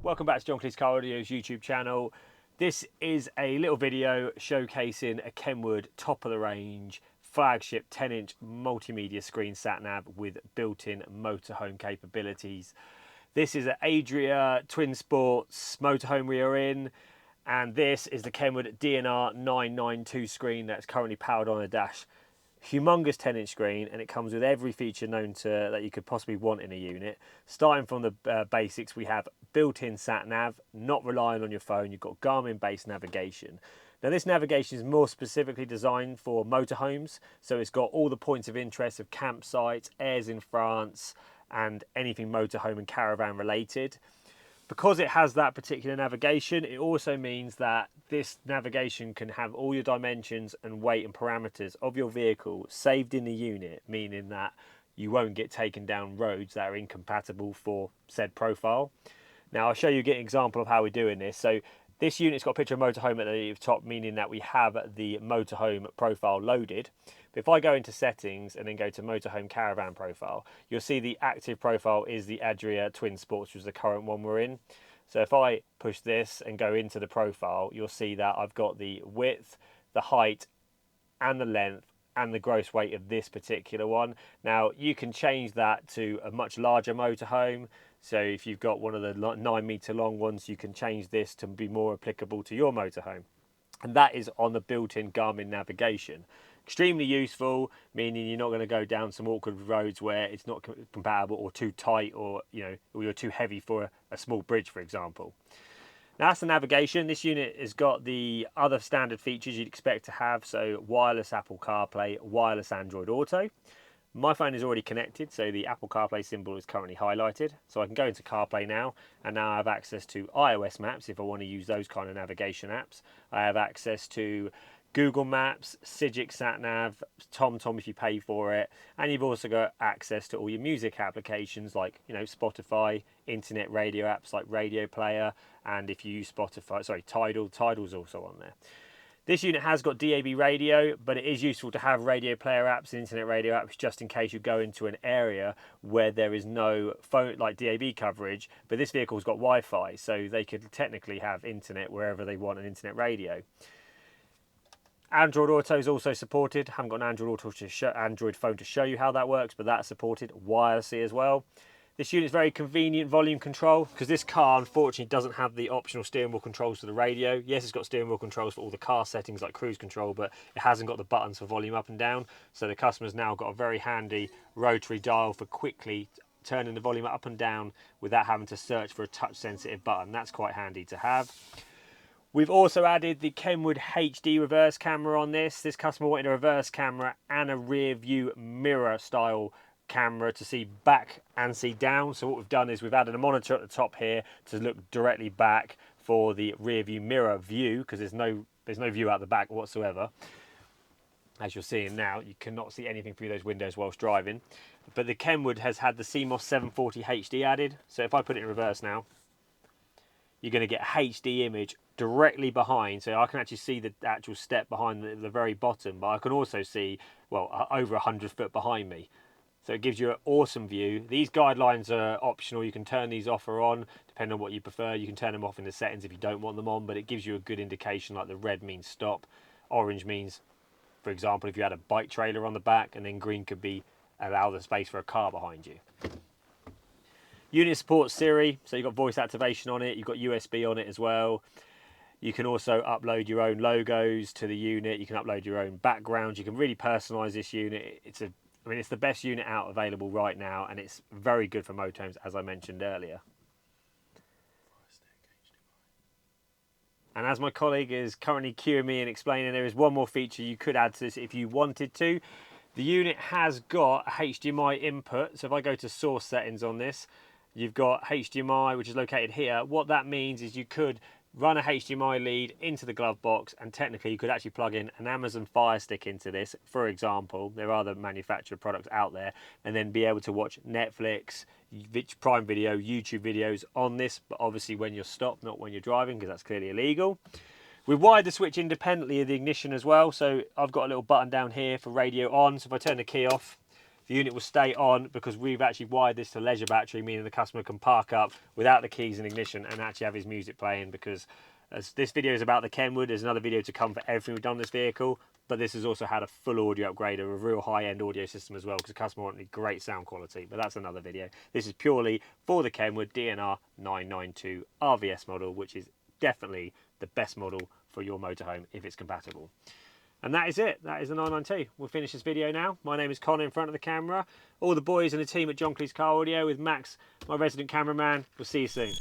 Welcome back to John Cleese Car Audio's YouTube channel. This is a little video showcasing a Kenwood top of the range flagship 10-inch multimedia screen sat-nav with built-in motorhome capabilities. This is an Adria Twin Sports motorhome we are in, and this is the Kenwood DNR 992 screen that's currently powered on a dash. Humongous 10-inch screen, and it comes with every feature known to that you could possibly want in a unit. Starting from the basics, we have built-in sat-nav, not relying on your phone. You've got Garmin-based navigation. Now, this navigation is more specifically designed for motorhomes, so it's got all the points of interest of campsites, airs in France, and anything motorhome and caravan related. Because it has that particular navigation, it also means that this navigation can have all your dimensions and weight and parameters of your vehicle saved in the unit, meaning that you won't get taken down roads that are incompatible for said profile. Now, I'll show you an example of how we're doing this. So this unit's got a picture of motorhome at the top, meaning that we have the motorhome profile loaded. But if I go into settings and then go to motorhome caravan profile, you'll see the active profile is the Adria Twin Sports, which is the current one we're in. So if I push this and go into the profile, you'll see that I've got the width, the height, and the length, and the gross weight of this particular one. Now, you can change that to a much larger motorhome. So if you've got one of the 9-meter long ones, you can change this to be more applicable to your motorhome. And that is on the built-in Garmin navigation. Extremely useful, meaning you're not going to go down some awkward roads where it's not compatible or too tight, or or you're too heavy for a small bridge, for example. Now, that's the navigation. This unit has got the other standard features you'd expect to have, so wireless Apple CarPlay, wireless Android Auto. My phone is already connected, so the Apple CarPlay symbol is currently highlighted. So I can go into CarPlay now, and now I have access to iOS maps if I want to use those kind of navigation apps. I have access to Google Maps, Cigic SatNav, TomTom if you pay for it, and you've also got access to all your music applications like Spotify, internet radio apps like Radio Player, and if you use Tidal's also on there. This unit has got DAB radio, but it is useful to have radio player apps and internet radio apps just in case you go into an area where there is no phone like DAB coverage, but this vehicle's got Wi-Fi, so they could technically have internet wherever they want an internet radio. Android Auto is also supported. I haven't got an Android phone to show you how that works, but that's supported wirelessly as well. This unit is very convenient volume control, because this car unfortunately doesn't have the optional steering wheel controls for the radio. Yes, it's got steering wheel controls for all the car settings like cruise control, but it hasn't got the buttons for volume up and down. So the customer's now got a very handy rotary dial for quickly turning the volume up and down without having to search for a touch sensitive button. That's quite handy to have. We've also added the Kenwood HD reverse camera on this. This customer wanted a reverse camera and a rear view mirror style camera to see back and see down. So what we've done is we've added a monitor at the top here to look directly back for the rear view mirror view, because there's no view out the back whatsoever. As you're seeing now, you cannot see anything through those windows whilst driving. But the Kenwood has had the CMOS 740 HD added. So if I put it in reverse now, you're going to get a HD image directly behind, so I can actually see the actual step behind the very bottom, but I can also see, well, over 100 foot behind me. So it gives you an awesome view. These guidelines are optional. You can turn these off or on, depending on what you prefer. You can turn them off in the settings if you don't want them on, but it gives you a good indication, like the red means stop, orange means, for example, if you had a bike trailer on the back, and then green could be allow the space for a car behind you. Unit supports Siri, so you've got voice activation on it, you've got USB on it as well. You can also upload your own logos to the unit, you can upload your own backgrounds, you can really personalise this unit. It's the best unit out available right now, and it's very good for motorhomes, as I mentioned earlier. And as my colleague is currently cueing me and explaining, there is one more feature you could add to this if you wanted to. The unit has got a HDMI input, so if I go to source settings on this, you've got HDMI, which is located here. What that means is you could run a HDMI lead into the glove box, and technically you could actually plug in an Amazon Fire Stick into this, for example. There are other manufactured products out there, and then be able to watch Netflix, Prime Video, YouTube videos on this, but obviously when you're stopped, not when you're driving, because that's clearly illegal. We've wired the switch independently of the ignition as well, so I've got a little button down here for radio on, so if I turn the key off, The unit will stay on because we've actually wired this to leisure battery, meaning the customer can park up without the keys and ignition and actually have his music playing, because as this video is about the Kenwood, there's another video to come for everything we've done on this vehicle, but this has also had a full audio upgrade, a real high-end audio system as well, because the customer wanted great sound quality, but that's another video. This is purely for the Kenwood DNR 992 RVS model, which is definitely the best model for your motorhome if it's compatible. And that is it. That is the 992. We'll finish this video now. My name is Connor in front of the camera. All the boys and the team at John Cleese Car Audio with Max, my resident cameraman. We'll see you soon.